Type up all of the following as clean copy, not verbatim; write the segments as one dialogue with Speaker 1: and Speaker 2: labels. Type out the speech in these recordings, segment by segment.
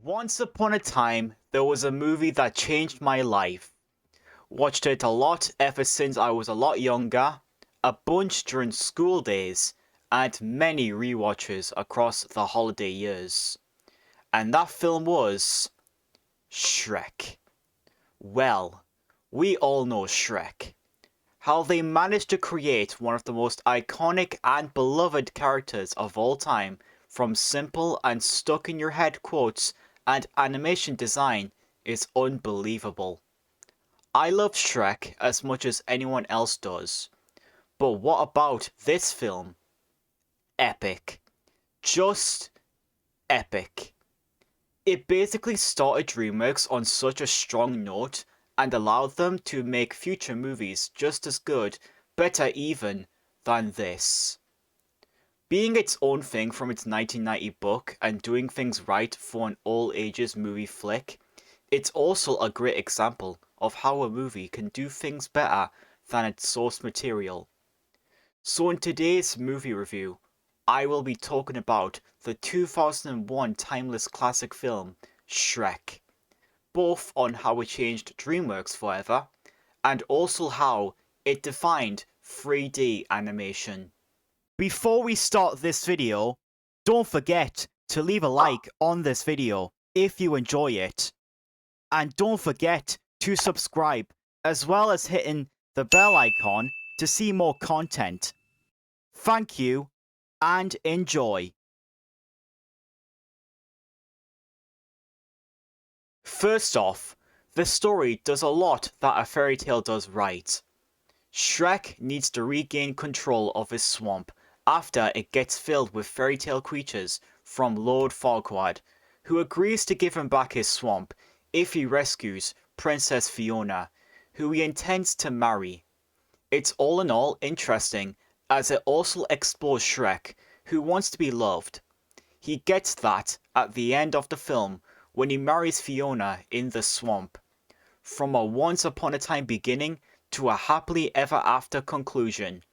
Speaker 1: Once upon a time, there was a movie that changed my life. Watched it a lot ever since I was a lot younger, a bunch during school days, and many rewatches across the holiday years. And that film was Shrek. Well, we all know Shrek. How they managed to create one of the most iconic and beloved characters of all time from simple and stuck in your head quotes and animation design is unbelievable. I love Shrek as much as anyone else does, but what about this film? Epic. Just epic. It basically started DreamWorks on such a strong note and allowed them to make future movies just as good, better even, than this. Being its own thing from its 1990 book and doing things right for an all ages movie flick, it's also a great example of how a movie can do things better than its source material. So in today's movie review, I will be talking about the 2001 timeless classic film, Shrek, both on how it changed DreamWorks forever, and also how it defined 3D animation. Before we start this video, don't forget to leave a like on this video if you enjoy it. And don't forget to subscribe, as well as hitting the bell icon to see more content. Thank you, and enjoy. First off, the story does a lot that a fairy tale does right. Shrek needs to regain control of his swamp after it gets filled with fairy tale creatures from Lord Farquaad, who agrees to give him back his swamp if he rescues Princess Fiona, who he intends to marry. It's all in all interesting, as it also explores Shrek, who wants to be loved. He gets that at the end of the film when he marries Fiona in the swamp. From a once upon a time beginning to a happily ever after conclusion.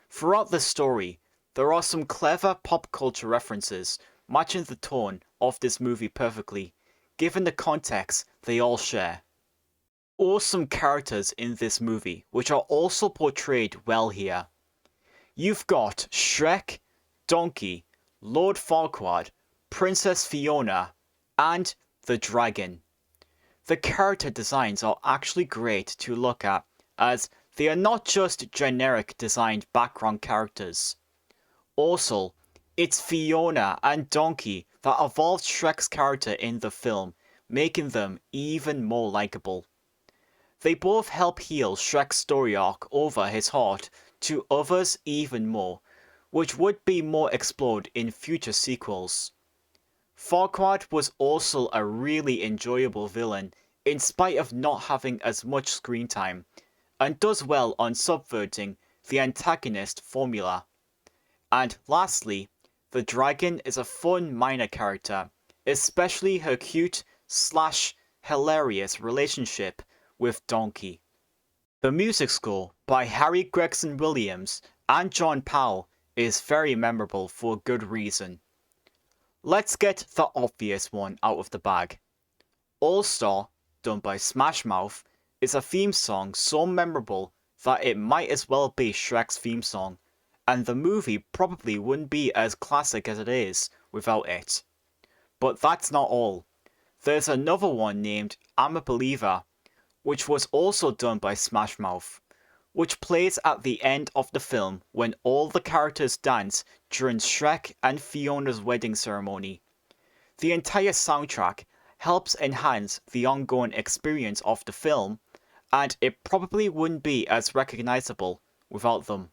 Speaker 1: Throughout the story, there are some clever pop culture references matching the tone of this movie perfectly, given the context they all share. Awesome characters in this movie, which are also portrayed well here. You've got Shrek, Donkey, Lord Farquaad, Princess Fiona, and the dragon. The character designs are actually great to look at, as they are not just generic designed background characters. Also, it's Fiona and Donkey that evolved Shrek's character in the film, making them even more likable. They both help heal Shrek's story arc over his heart to others even more, which would be more explored in future sequels. Farquaad was also a really enjoyable villain in spite of not having as much screen time, and does well on subverting the antagonist formula. And lastly, the dragon is a fun minor character, especially her cute/hilarious relationship with Donkey. The music score by Harry Gregson Williams and John Powell is very memorable for good reason. Let's get the obvious one out of the bag. All Star, done by Smash Mouth, is a theme song so memorable that it might as well be Shrek's theme song, and the movie probably wouldn't be as classic as it is without it. But that's not all. There's another one named I'm a Believer, which was also done by Smash Mouth, which plays at the end of the film when all the characters dance during Shrek and Fiona's wedding ceremony. The entire soundtrack helps enhance the ongoing experience of the film, and it probably wouldn't be as recognizable without them.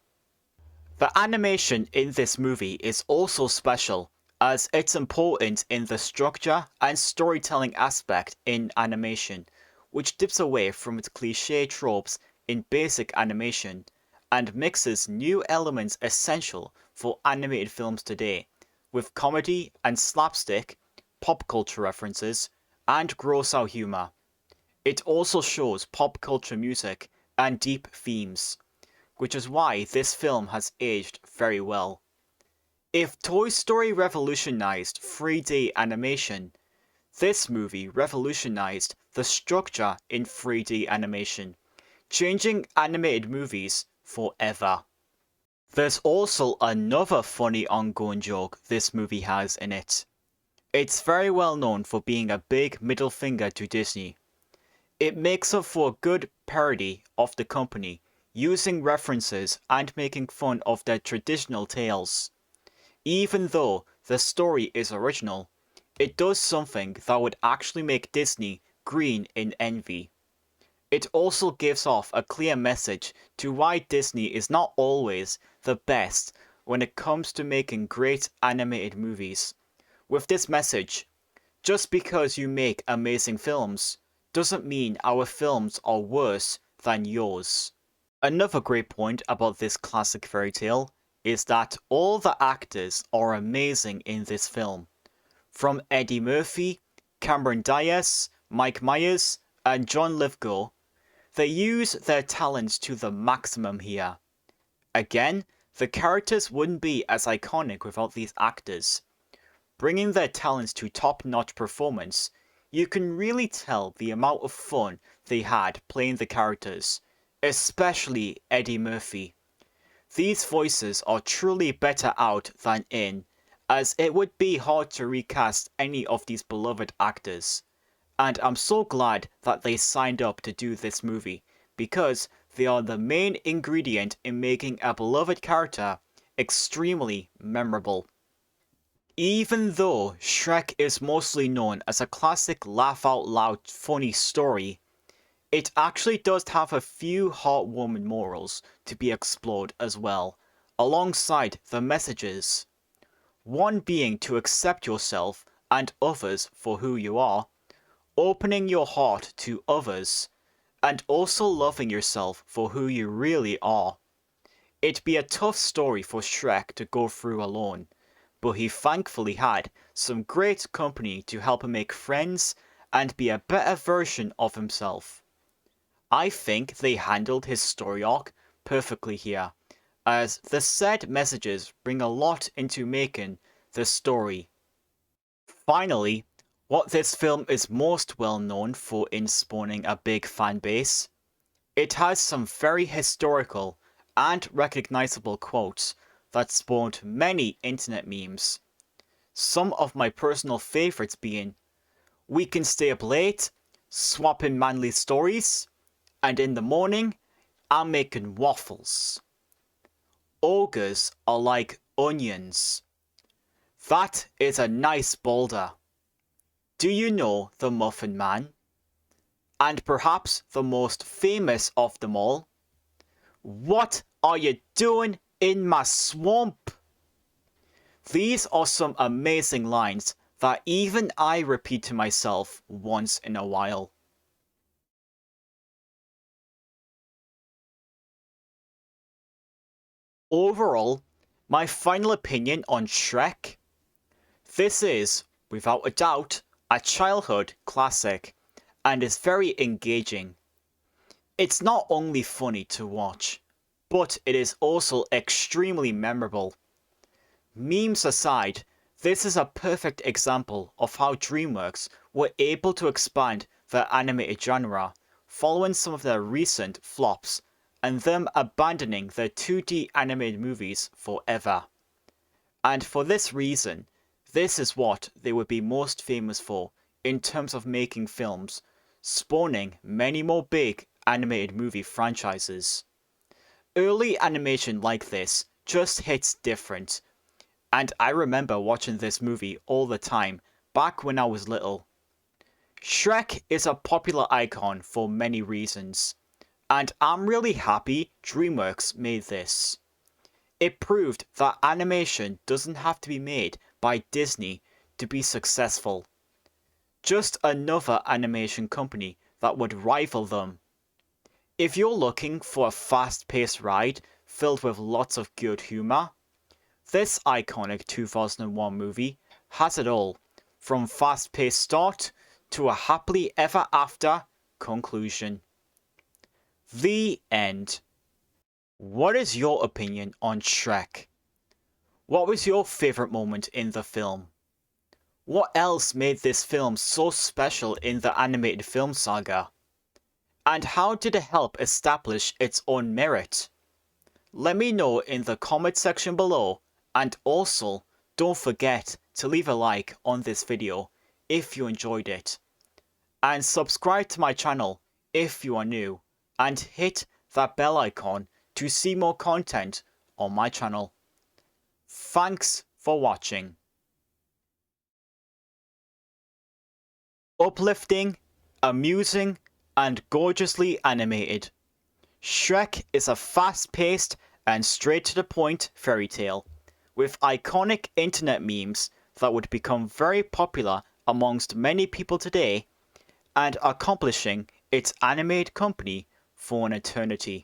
Speaker 1: The animation in this movie is also special, as it's important in the structure and storytelling aspect in animation, which dips away from its cliché tropes in basic animation, and mixes new elements essential for animated films today, with comedy and slapstick, pop culture references, and gross-out humor. It also shows pop culture music and deep themes, which is why this film has aged very well. If Toy Story revolutionized 3D animation, This movie revolutionized the structure in 3D animation, changing animated movies forever. There's also another funny ongoing joke this movie has in it. It's very well known for being a big middle finger to Disney. It makes up for a good parody of the company, using references and making fun of their traditional tales. Even though the story is original, it does something that would actually make Disney green in envy. It also gives off a clear message to why Disney is not always the best when it comes to making great animated movies. With this message, just because you make amazing films doesn't mean our films are worse than yours. Another great point about this classic fairy tale is that all the actors are amazing in this film. From Eddie Murphy, Cameron Diaz, Mike Myers, and John Lithgow, they use their talents to the maximum here. Again, the characters wouldn't be as iconic without these actors. Bringing their talents to top-notch performance, you can really tell the amount of fun they had playing the characters, especially Eddie Murphy. These voices are truly better out than in, as it would be hard to recast any of these beloved actors. And I'm so glad that they signed up to do this movie, because they are the main ingredient in making a beloved character extremely memorable. Even though Shrek is mostly known as a classic laugh-out-loud funny story, it actually does have a few heartwarming morals to be explored as well, alongside the messages. One being to accept yourself and others for who you are, opening your heart to others, and also loving yourself for who you really are. It'd be a tough story for Shrek to go through alone, but he thankfully had some great company to help him make friends and be a better version of himself. I think they handled his story arc perfectly here, as the said messages bring a lot into making the story. Finally, what this film is most well known for in spawning a big fan base, it has some very historical and recognizable quotes that spawned many internet memes. Some of my personal favorites being, "We can stay up late, swapping manly stories, and in the morning, I'm making waffles. Ogres are like onions. That is a nice boulder. Do you know the Muffin Man?" And perhaps the most famous of them all, "What are you doing in my swamp?" These are some amazing lines that even I repeat to myself once in a while. Overall, my final opinion on Shrek? This is, without a doubt, a childhood classic, and is very engaging. It's not only funny to watch, but it is also extremely memorable. Memes aside, this is a perfect example of how DreamWorks were able to expand the animated genre, following some of their recent flops, and them abandoning their 2D animated movies forever. And for this reason, this is what they would be most famous for in terms of making films, spawning many more big animated movie franchises. Early animation like this just hits different, and I remember watching this movie all the time back when I was little. Shrek is a popular icon for many reasons, and I'm really happy DreamWorks made this. It proved that animation doesn't have to be made by Disney to be successful. Just another animation company that would rival them. If you're looking for a fast-paced ride filled with lots of good humor, this iconic 2001 movie has it all, from fast-paced start to a happily ever after conclusion. The end. What is your opinion on Shrek? What was your favorite moment in the film? What else made this film so special in the animated film saga? And how did it help establish its own merit? Let me know in the comment section below, and also don't forget to leave a like on this video if you enjoyed it. And subscribe to my channel if you are new, and hit that bell icon to see more content on my channel. Thanks for watching. Uplifting, amusing, and gorgeously animated, Shrek is a fast-paced and straight-to-the-point fairy tale, with iconic internet memes that would become very popular amongst many people today, and accomplishing its animated company for an eternity.